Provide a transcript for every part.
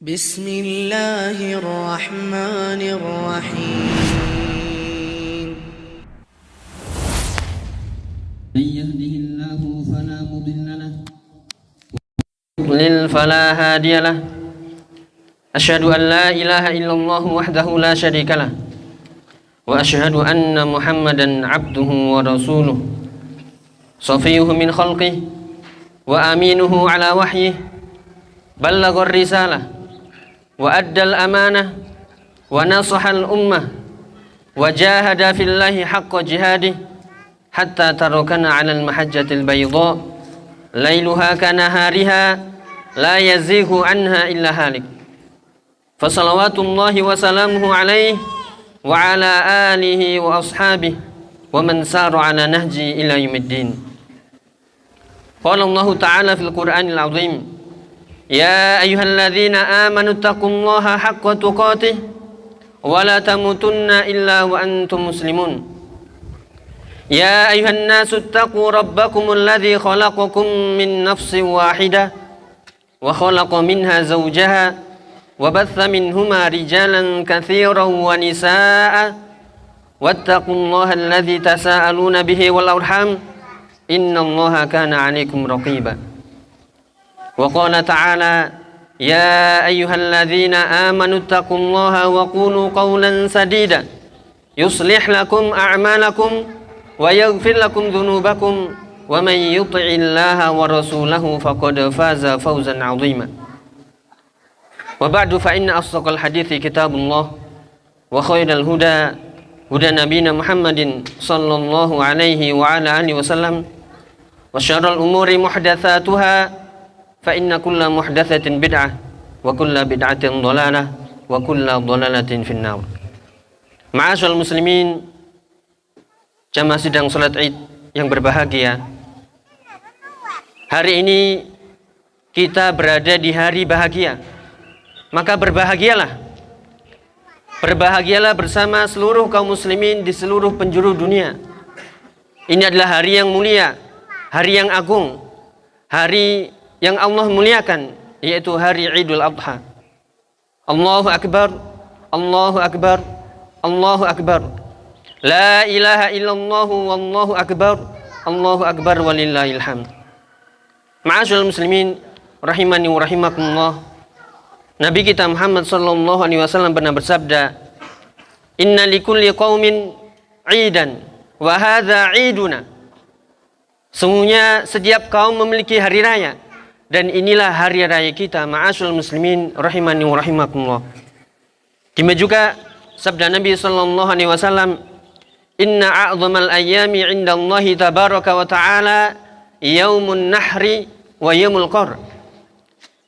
بسم الله الرحمن الرحيم من يهده الله فلا مضل له يضلل فلا هادي له أشهد أن لا إله إلا الله وحده لا شريك له وأشهد أن محمدا عبده ورسوله صفيه من خلقه وأمينه على وحيه بلغ الرسالة وأدى الأمانة ونصح الأمة وجاهد في الله حق جهاده حتى تركنا على المحجة البيضاء ليلها كنهارها لا يزيغ عنها إلا هالك فصلوات الله وسلامه عليه وعلى آله وأصحابه ومن سار على نهجه إلى يوم الدين. قال الله تعالى في القرآن العظيم: يا أيها الذين آمنوا اتقوا الله حق تقاته ولا تموتن إلا وأنتم مسلمون. يا أيها الناس اتقوا ربكم الذي خلقكم من نفس واحدة وخلق منها زوجها وبث منهما رجالا كثيرا ونساء واتقوا الله الذي تساءلون به والأرحام إن الله كان عليكم رقيبا. وقال تعالى: يا أيها الذين آمنوا اتقوا الله وقولوا قولا سديدا يصلح لكم أعمالكم ويغفر لكم ذنوبكم ومن يطع الله ورسوله فقد فاز فوزا عظيما. وبعد فإن أصدق الحديث كتاب الله وخير الهدى هدى نبينا محمد صلى الله عليه وعلى آله وسلم وشر الأمور محدثاتها فإن كل محدثة بدعة وكل بدعة ضلالة وكل ضلالة في النار. Ma'asyiral muslimin, jamaah sidang salat Id yang berbahagia. Hari ini kita berada di hari bahagia. Maka berbahagialah. Berbahagialah bersama seluruh kaum muslimin di seluruh penjuru dunia. Ini adalah hari yang mulia, hari yang agung, hari yang Allah muliakan, yaitu hari Idul Adha. Allahu Akbar, Allahu Akbar, Allahu Akbar. La ilaha illallah wallahu akbar, Allahu Akbar walillahil hamd. Ma'asyiral muslimin rahimani wa rahimakumullah. Nabi kita Muhammad sallallahu alaihi wasallam pernah bersabda, "Inna likulli qaumin 'idan wa hadza 'iduna." Sungguhnya setiap kaum memiliki hari raya dan inilah hari raya kita. Ma'asyiral muslimin rahimani wa rahimakumullah. Demikian juga sabda Nabi sallallahu alaihi wasallam, "Inna a'dhamal ayyami 'indallahi tabaraka wa ta'ala yaumun nahri wa yaumul qar."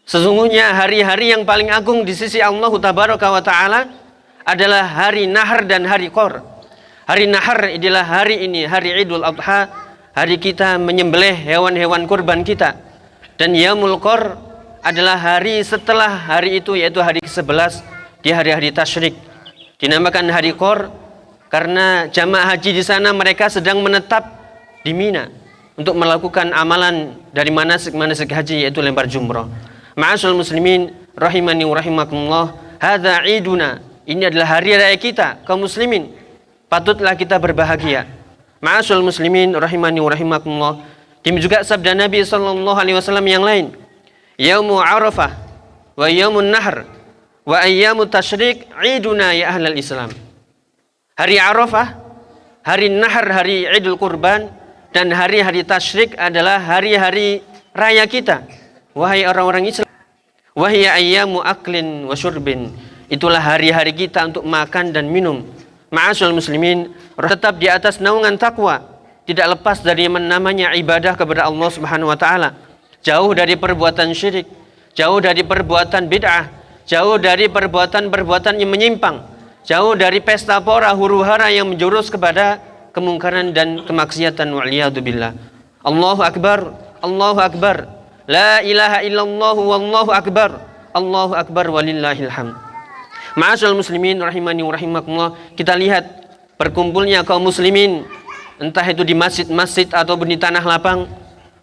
Sesungguhnya hari-hari yang paling agung di sisi Allah tabaraka wa ta'ala adalah hari Nahar dan hari Qar. Hari Nahar adalah hari ini, hari Idul Adha, hari kita menyembelih hewan-hewan kurban kita. Dan Yaumul Qar adalah hari setelah hari itu, yaitu hari ke-11 di hari-hari tasyrik. Dinamakan hari Qar karena jamaah haji di sana mereka sedang menetap di Mina untuk melakukan amalan dari manasik-manasik haji, yaitu lempar jumrah. Ma'asyiral muslimin rahimani wa rahimakumullah, hadza iduna. Ini adalah hari raya kita kaum muslimin. Patutlah kita berbahagia. Ma'asyiral muslimin rahimani wa rahimakumullah. Demikian juga sabda Nabi sallallahu alaihi wasallam yang lain, Yaumu Arafah wa Yaumun Nahr wa ayyamut tasyrik iduna ya ahlal Islam. Hari Arafah, hari Nahr, hari Idul Kurban, dan hari-hari tasyrik adalah hari-hari raya kita. Wahai orang-orang Islam, wahai ayyamu aklin wa syurbin. Itulah hari-hari kita untuk makan dan minum. Ma'asyiral muslimin, tetap di atas naungan takwa, tidak lepas dari namanya ibadah kepada Allah Subhanahu wa taala. Jauh dari perbuatan syirik, jauh dari perbuatan bid'ah, jauh dari perbuatan-perbuatan yang menyimpang, jauh dari pesta pora huru-hara yang menjurus kepada kemungkaran dan kemaksiatan, wa'liyadu billah. Allahu Akbar, Allahu Akbar. La ilaha illallah wallahu akbar, Allahu akbar walillahil hamd. Ma'asyiral muslimin rahimani wa rahimakumullah, kita lihat berkumpulnya kaum muslimin, entah itu di masjid-masjid ataupun di tanah lapang.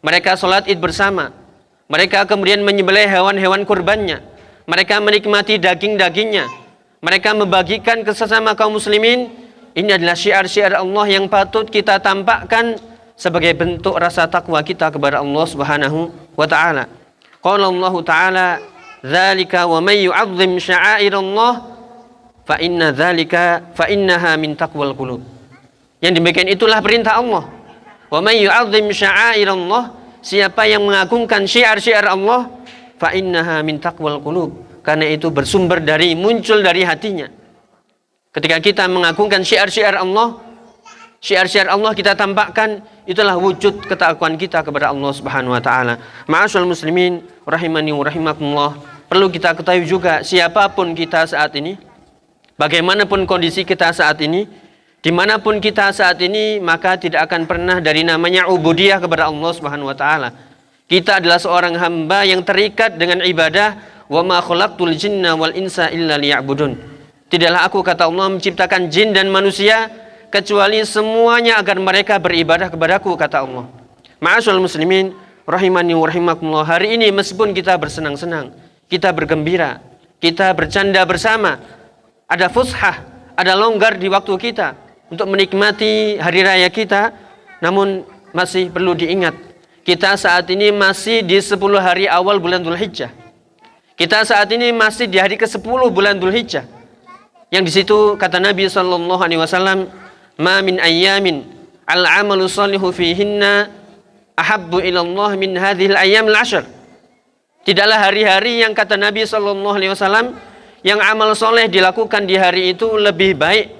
Mereka salat Id bersama. Mereka kemudian menyembelih hewan-hewan kurbannya. mereka menikmati daging-dagingnya, mereka membagikan ke sesama kaum muslimin. Ini adalah syiar-syiar Allah yang patut kita tampakkan sebagai bentuk rasa takwa kita kepada Allah Subhanahu wa taala. Qala Allah taala, "Dzalika wa may yu'azzim sya'airallah fa innaha min taqwal qulub." Yang demikian itulah perintah Allah. Wa may yu'azzim sya'airallah, siapa yang mengagungkan syiar-syiar Allah, fa innaha min taqwal qulub, karena itu muncul dari hatinya. Ketika kita mengagungkan syiar-syiar Allah kita tampakkan, itulah wujud ketakwaan kita kepada Allah Subhanahu wa taala. Ma'asyiral muslimin rahimani wa rahimakumullah, perlu kita ketahui juga siapapun kita saat ini, bagaimanapun kondisi kita saat ini, dimanapun kita saat ini, maka tidak akan pernah dari namanya ubudiyah kepada Allah Subhanahu wa taala. Kita adalah seorang hamba yang terikat dengan ibadah. Wa ma khalaqtul jinna wal insa illa liya'budun. Tidaklah aku, kata Allah, menciptakan jin dan manusia kecuali semuanya agar mereka beribadah kepadaku, kata Allah. Ma'asyiral muslimin rahimani wa rahimakumullah, hari ini meskipun kita bersenang-senang, kita bergembira, kita bercanda bersama, ada fushah, ada longgar di waktu kita untuk menikmati hari raya kita, namun masih perlu diingat, kita saat ini masih di 10 hari awal bulan Dzulhijjah. Kita saat ini masih di hari ke-10 bulan Dzulhijjah. Yang di situ kata Nabi sallallahu alaihi wasallam, "Ma min ayyamin al-'amalu shalihu fihinna ahabbu ila Allah min hadhil ayyam al-'ashr." Tidaklah hari-hari yang kata Nabi sallallahu alaihi wasallam yang amal soleh dilakukan di hari itu lebih baik,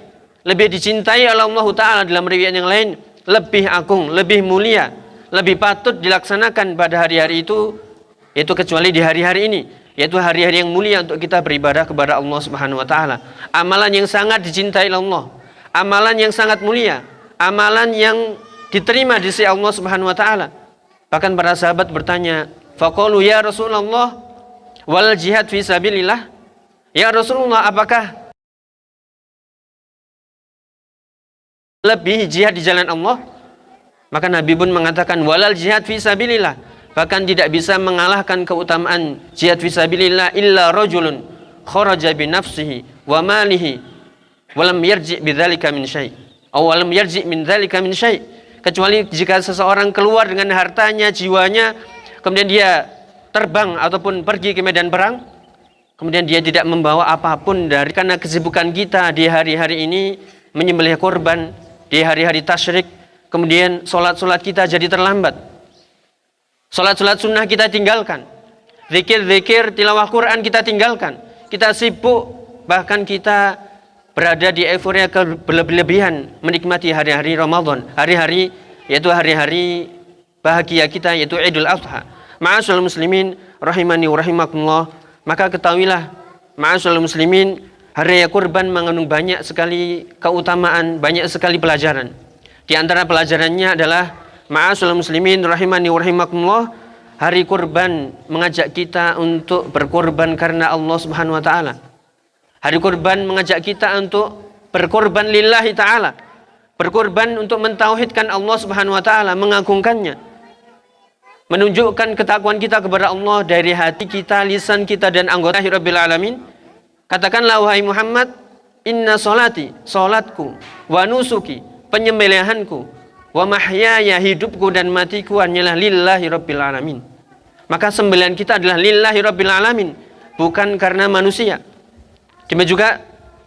lebih dicintai oleh Allah taala, dalam riwayat yang lain lebih agung, lebih mulia, lebih patut dilaksanakan pada hari-hari itu kecuali di hari-hari ini, yaitu hari-hari yang mulia untuk kita beribadah kepada Allah Subhanahu wa taala. Amalan yang sangat dicintai oleh Allah, amalan yang sangat mulia, amalan yang diterima di sisi Allah Subhanahu wa taala. Bahkan para sahabat bertanya, faqalu ya Rasulullah wal jihad fi sabilillah? Ya Rasulullah, apakah lebih jihad di jalan Allah? Maka Nabi pun mengatakan walal jihad fi sabilillah, bahkan tidak bisa mengalahkan keutamaan jihad fisabilillah illa rajulun kharaja bi nafsihi wa malihi wa lam yarji bidzalika min syai' aw lam yarji min dzalika min syai', kecuali jika seseorang keluar dengan hartanya, jiwanya, kemudian dia terbang ataupun pergi ke medan perang, kemudian dia tidak membawa apapun dari, karena kesibukan kita di hari-hari ini menyembelih korban, di hari-hari tasyrik, kemudian salat-salat kita jadi terlambat, salat-salat sunnah kita tinggalkan, zikir-zikir tilawah Quran kita tinggalkan, kita sibuk, bahkan kita berada di euforia berlebihan menikmati hari-hari Ramadan, hari-hari bahagia kita, yaitu Idul Adha. Ma'asyiral muslimin rahimani wa rahimakumullah, maka ketahuilah ma'asyiral muslimin, hari raya kurban mengandung banyak sekali keutamaan, banyak sekali pelajaran. Di antara pelajarannya adalah, ma'asyiral muslimin rahimani wa rahimakumullah, hari kurban mengajak kita untuk berkorban karena Allah Subhanahu wa taala. Hari kurban mengajak kita untuk berkorban lillahi taala, berkorban untuk mentauhidkan Allah Subhanahu wa taala, mengagungkannya, menunjukkan ketakwaan kita kepada Allah dari hati kita, lisan kita, dan anggota Rabbil alamin. Katakanlah wahai Muhammad, inna salati, salatku, wa nusuki, penyembelihanku, wa mahyaya, hidupku dan matiku hanyalah lillahi rabbil alamin. Maka sembelihan kita adalah lillahi rabbil alamin, bukan karena manusia. Demikian juga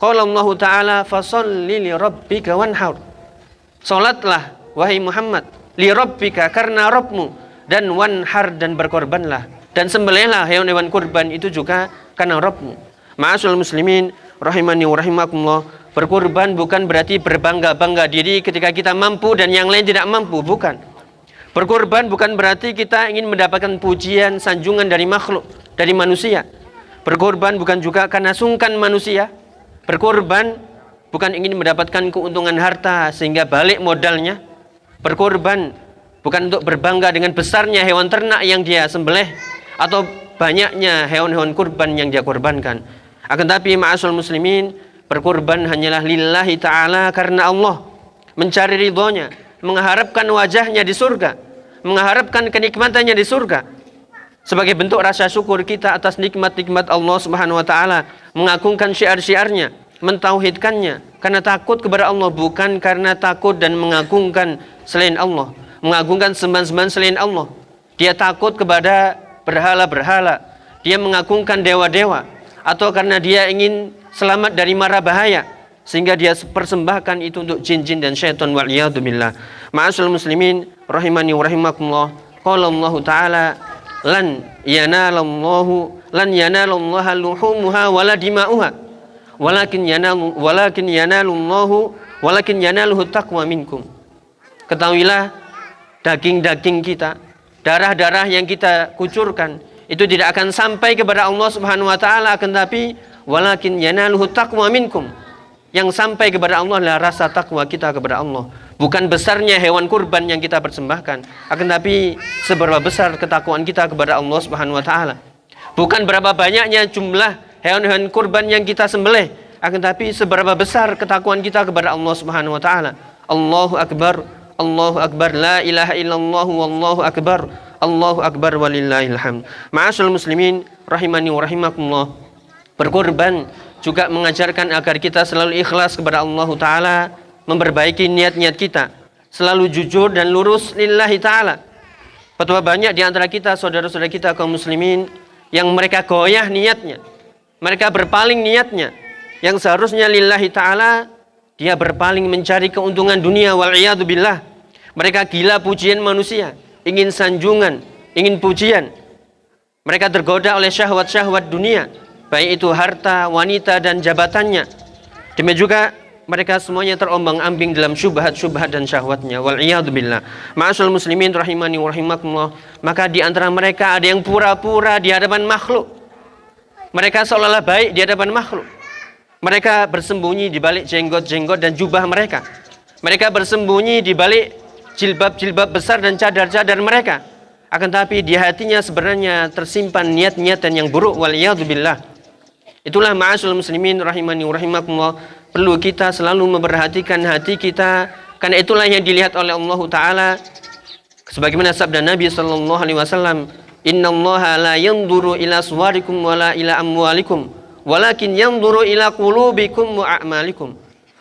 qala Allah taala fasholli li rabbika wanhar. Salatlah wahai Muhammad li rabbika, karena Rabbmu, dan wanhar, dan berkorbanlah, dan sembelihlah hewan-hewan kurban itu juga karena Rabbmu. Ma'asyiral muslimin rahimani wa rahimakumullah, berkorban bukan berarti berbangga-bangga diri ketika kita mampu dan yang lain tidak mampu, bukan. Berkorban bukan berarti kita ingin mendapatkan pujian, sanjungan dari makhluk, dari manusia. Berkorban bukan juga karena sungkan manusia. Berkorban bukan ingin mendapatkan keuntungan harta sehingga balik modalnya. Berkorban bukan untuk berbangga dengan besarnya hewan ternak yang dia sembelih atau banyaknya hewan-hewan kurban yang dia korbankan. Akan tapi ma'asyiral muslimin, berkorban hanyalah lillahi ta'ala, karena Allah, mencari ridhonya, mengharapkan wajahnya di surga, mengharapkan kenikmatannya di surga. sebagai bentuk rasa syukur kita atas nikmat-nikmat Allah Subhanahu wa taala, mengagungkan syiar-syiarnya, mentauhidkannya karena takut kepada Allah, bukan karena takut dan mengagungkan selain Allah, mengagungkan sembahan-sembahan selain Allah. Dia takut kepada berhala-berhala, dia mengagungkan dewa-dewa, atau karena dia ingin selamat dari mara bahaya sehingga dia persembahkan itu untuk jin-jin dan syaitan, wa'iyadu billah. Ma'asyiral muslimin rahimani wa rahimakumullah. Qala Allah Ta'ala lan yanalallaha luhumuha wala dima'uha walakin yanaluhu taqwa minkum. Ketahuilah, daging-daging kita, darah-darah yang kita kucurkan itu tidak akan sampai kepada Allah Subhanahu wa taala, akan tapi walakin yanaluhu taqwa minkum. Yang sampai kepada Allah adalah rasa takwa kita kepada Allah. Bukan besarnya hewan kurban yang kita persembahkan, akan tapi seberapa besar ketakwaan kita kepada Allah Subhanahu wa taala. Bukan berapa banyaknya jumlah hewan-hewan kurban yang kita sembelih, akan tapi seberapa besar ketakwaan kita kepada Allah Subhanahu wa taala. Allahu akbar, Allahu akbar, la ilaha illallah wallahu akbar, Allahu akbar walillahil hamd. Ma'asyiral muslimin rahimani wa rahimakumullah. Berkorban juga mengajarkan agar kita selalu ikhlas kepada Allah Ta'ala, memperbaiki niat-niat kita, selalu jujur dan lurus lillahi ta'ala. Betapa banyak di antara kita, saudara-saudara kita kaum muslimin, yang mereka goyah niatnya, mereka berpaling niatnya, yang seharusnya lillahi ta'ala, dia berpaling mencari keuntungan dunia, wal'iyadu billah. Mereka gila pujian manusia, ingin sanjungan, ingin pujian. Mereka tergoda oleh syahwat-syahwat dunia, baik itu harta, wanita, dan jabatannya. Demikian juga mereka semuanya terombang-ambing dalam syubhat-syubhat dan syahwatnya, wal'iyadu billah. Ma'asyiral muslimin rahimani wa rahimakumullah. Maka di antara mereka ada yang pura-pura di hadapan makhluk. Mereka seolah-olah baik di hadapan makhluk. Mereka bersembunyi di balik jenggot-jenggot dan jubah mereka. Mereka bersembunyi di balik jilbab-jilbab besar dan cadar-cadar mereka. Akan tapi di hatinya sebenarnya tersimpan niat-niatan yang buruk, wal'iyadu billah. Itulah ma'asyiral muslimin rahimani wa rahimakumullah, perlu kita selalu memperhatikan hati kita, karena itulah yang dilihat oleh Allah Ta'ala sebagaimana sabda Nabi sallallahu alaihi wasallam, innallaha la yanzuru ila suwarikum wala ila amwalikum walakin yanzuru ila qulubikum wa a'malikum.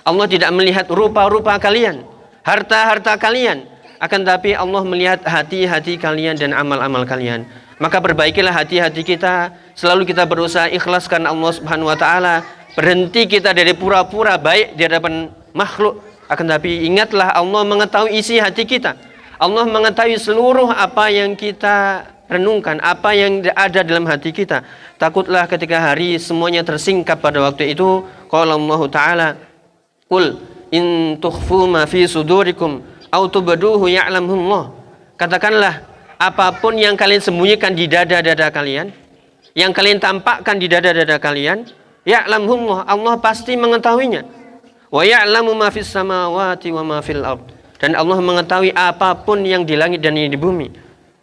Allah tidak melihat rupa-rupa kalian, harta-harta kalian, akan tapi Allah melihat hati-hati kalian dan amal-amal kalian. Maka perbaikilah hati-hati kita, selalu kita berusaha ikhlas karena Allah Subhanahu wa taala. Berhenti kita dari pura-pura baik di hadapan makhluk, akan tapi ingatlah Allah mengetahui isi hati kita. Allah mengetahui seluruh apa yang kita renungkan, apa yang ada dalam hati kita. Takutlah ketika hari semuanya tersingkap pada waktu itu. Qala Allah Ta'ala, qul in tukhfu ma fi sudurikum aw tubduhu ya'lamullah. Katakanlah, apapun yang kalian sembunyikan di dada-dada kalian, yang kalian tampakkan di dada-dada kalian, ya'lamullah, Allah pasti mengetahuinya. Wa ya'lamu ma fis samawati wa ma fil ard. Dan Allah mengetahui apapun yang di langit dan yang di bumi.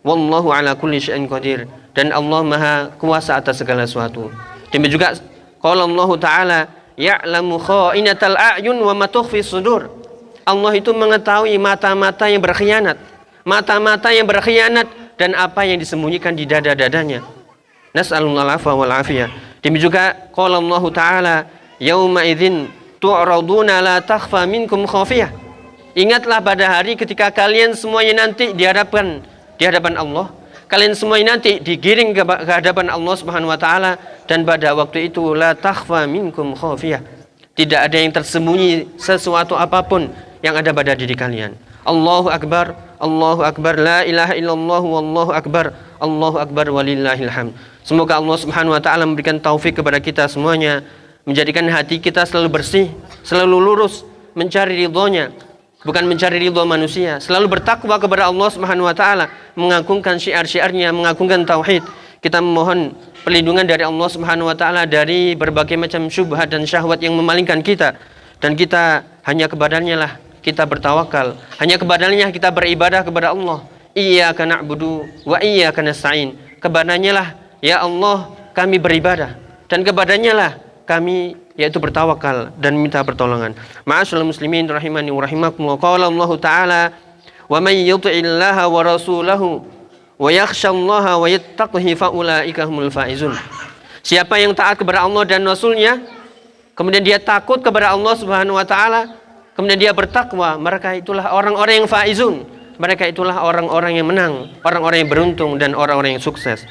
Wallahu ala kulli syai'in qadir. Dan Allah Maha kuasa atas segala sesuatu. Demikian juga qala Allah Ta'ala, ya'lamu kha'inatal a'yun wa ma tukhfi sudur. Allah itu mengetahui mata-mata yang berkhianat, mata-mata yang berkhianat dan apa yang disembunyikan di dada-dadanya. Nas'alullah al-afwa wal afiyah. Demikian juga qala Allah Ta'ala, yauma idzin tu'raduna la takhfa minkum khafiyah. Ingatlah pada hari ketika kalian semuanya nanti di hadapan Allah, kalian semuanya nanti digiring ke hadapan Allah Subhanahu wa taala, dan pada waktu itu la takhfa minkum khafiyah. Tidak ada yang tersembunyi sesuatu apapun yang ada pada diri kalian. Allahu akbar, Allahu akbar, la ilaha illallah wallahu akbar, Allahu akbar walillahil hamd. Semoga Allah Subhanahu wa taala memberikan taufik kepada kita semuanya, menjadikan hati kita selalu bersih, selalu lurus, mencari ridhonya, bukan mencari ridho manusia, selalu bertakwa kepada Allah Subhanahu wa taala, mengagungkan syiar-syiarnya, mengagungkan tauhid. Kita memohon perlindungan dari Allah Subhanahu wa taala dari berbagai macam syubhat dan syahwat yang memalingkan kita, dan kita hanya kepadanya lah kita bertawakal, hanya kepadanya kita beribadah kepada Allah. Iyyaka na'budu wa iyyaka nasta'in. Kepadanya lah ya Allah kami beribadah, dan kepadanya lah kami yaitu bertawakal dan minta pertolongan. Ma'asyiral muslimin rahimani wa rahimakumullah. Qala Allah Ta'ala, wa may yuti'illaha wa rasulahu wa yakhshallaha wa yattaqihi fa ulaika humul faizun. Siapa yang taat kepada Allah dan Rasulnya, kemudian dia takut kepada Allah Subhanahu wa taala, kemudian dia bertakwa, mereka itulah orang-orang yang faizun. Mereka itulah orang-orang yang menang, orang-orang yang beruntung dan orang-orang yang sukses.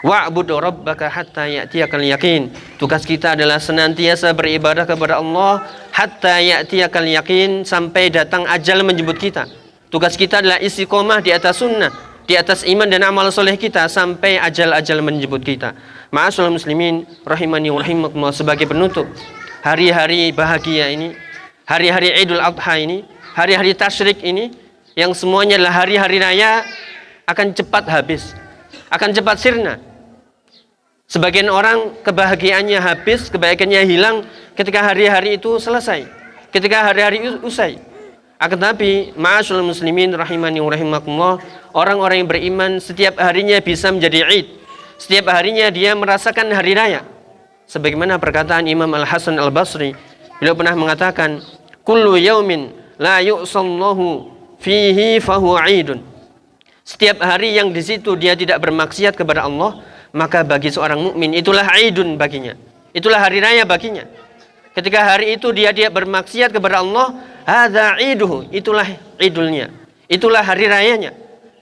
Wa'bud rabbaka hatta ya'tiyakal yaqin. Tugas kita adalah senantiasa beribadah kepada Allah hatta ya'tiyakal yaqin, sampai datang ajal menjemput kita. Tugas kita adalah istiqomah di atas sunnah, di atas iman dan amal soleh kita sampai ajal-ajal menjemput kita. Ma'asyiral muslimin rahimani wa rahimakumullah, sebagai penutup hari-hari bahagia ini, hari-hari Idul Adha ini, hari-hari tasyrik ini, yang semuanya adalah hari-hari raya, akan cepat habis, akan cepat sirna. Sebagian orang kebahagiaannya habis, kebaikannya hilang ketika hari-hari itu selesai, ketika hari-hari usai. Akan tetapi ma'asyiral muslimin rahimani wa rahimakumullah, orang-orang yang beriman setiap harinya bisa menjadi Id. Setiap harinya dia merasakan hari raya. Sebagaimana perkataan Imam Al-Hasan Al-Basri, beliau pernah mengatakan, kullu yaumin la yu'sallahu fihi fahuwa idun. Setiap hari yang di situ dia tidak bermaksiat kepada Allah, maka bagi seorang mukmin itulah idun baginya. Itulah hari raya baginya. Ketika hari itu dia bermaksiat kepada Allah, hadza iduhu, itulah idulnya. Itulah hari rayanya.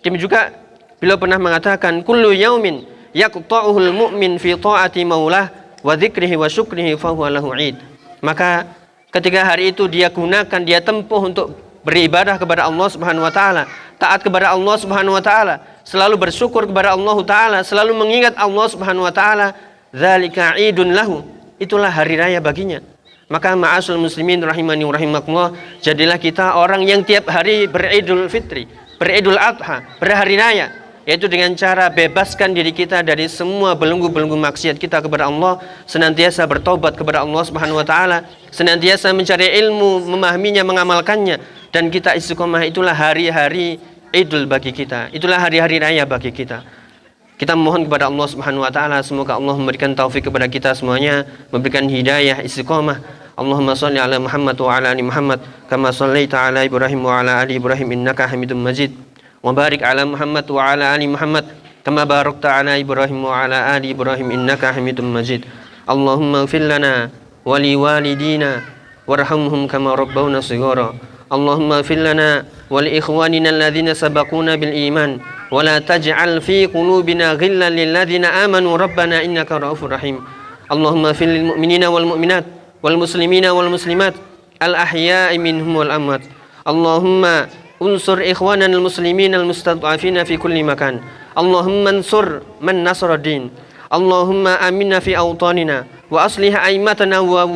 Demikian juga beliau pernah mengatakan, kullu yaumin yaqta'uhul mu'min fi ta'ati maulah wa dzikrihi wa syukrihi fahuwa lahu id. Maka ketika hari itu dia gunakan, dia tempuh untuk beribadah kepada Allah Subhanahu wa taala, taat kepada Allah Subhanahu wa taala, selalu bersyukur kepada Allah taala, selalu mengingat Allah Subhanahu wa taala, dzalika idun lahu, itulah hari raya baginya. Maka ma'asyiral muslimin rahimani wa rahimakumullah, jadilah kita orang yang tiap hari beridul fitri, beridul adha, berhari raya, yaitu dengan cara bebaskan diri kita dari semua belenggu-belenggu maksiat kita kepada Allah, senantiasa bertobat kepada Allah Subhanahu wa taala, senantiasa mencari ilmu, memahaminya, mengamalkannya, dan kita istiqomah. Itulah hari-hari Idul bagi kita, itulah hari-hari raya bagi kita. Kita mohon kepada Allah Subhanahu wa taala, semoga Allah memberikan taufik kepada kita semuanya, memberikan hidayah istiqomah. Allahumma shalli ala Muhammad wa ala ali Muhammad kama shallaita ala Ibrahim wa ala ali Ibrahim innaka Hamidum Majid. Wa barik ala Muhammad wa ala ali Muhammad kama barakta ala Ibrahim wa ala ali Ibrahim innaka Hamidum Majid. Allahumma ighfir lana wa li walidina warhamhum kama rabbawna shighara. Allahumma ighfir lana wa li ikhwanina alladhina sabaquna bil iman wa la taj'al fi qulubina ghillan lil ladzina amanu rabbana innaka ra'ufur rahim. Allahumma ighfir lil mu'minina wal mu'minat wal muslimina wal muslimat al ahya'i minhum wal amwat. Allahumma unsur ikhwanana al muslimin al mustad'afina fi kulli makan. Allahumma ansur man nasara din. Allahumma aminna fi awtanina wa aslih a'immatana wa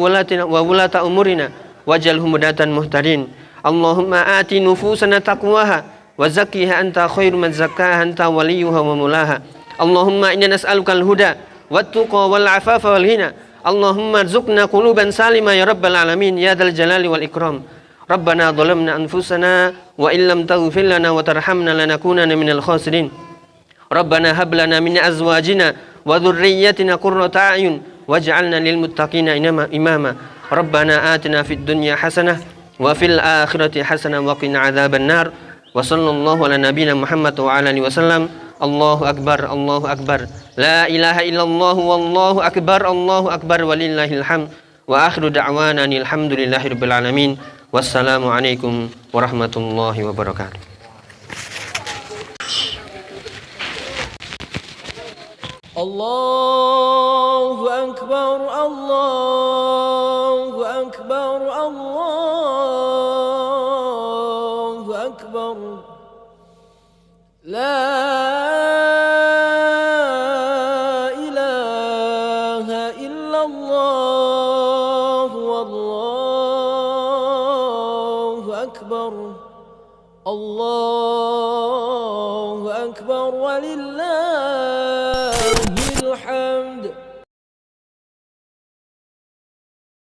wulata umurina waj'alhum hudatan muhtadin. Allahumma ati nufusana taqwaha wa zakkiha anta khairu man zakkaha anta waliyuha wa mulaha. Allahumma inna nas'aluka al-huda wat tuqa wal afafa wal ghina. Allahumma rzuqna quluban salima ya rabbal alamin ya dzal jalali wal ikram. Rabbana dhalamna anfusana wa illam taghfir lana wa tarhamna lanakunanna minal khasirin. Rabbana hab lana min azwajina wa dhurriyyatina qurrata a'yun waj'alna lil muttaqina imama. Rabbana atina fid dunya hasanah wa fil akhirati hasanah wa qina adzaban nar. Wa sallallahu ala nabiyyina Muhammad wa ala alihi wasallam. Allahu akbar, Allahu akbar. La ilaha illallah wallahu akbar walillahil hamd. Wa akhiru da'wana alhamdulillahirabbil alamin. Wassalamu alaikum warahmatullahi wabarakatuh. Allahu akbar, Allahu akbar, Allahu akbar. La ilaha illallah, wallahu akbar. Allahu akbar, walillah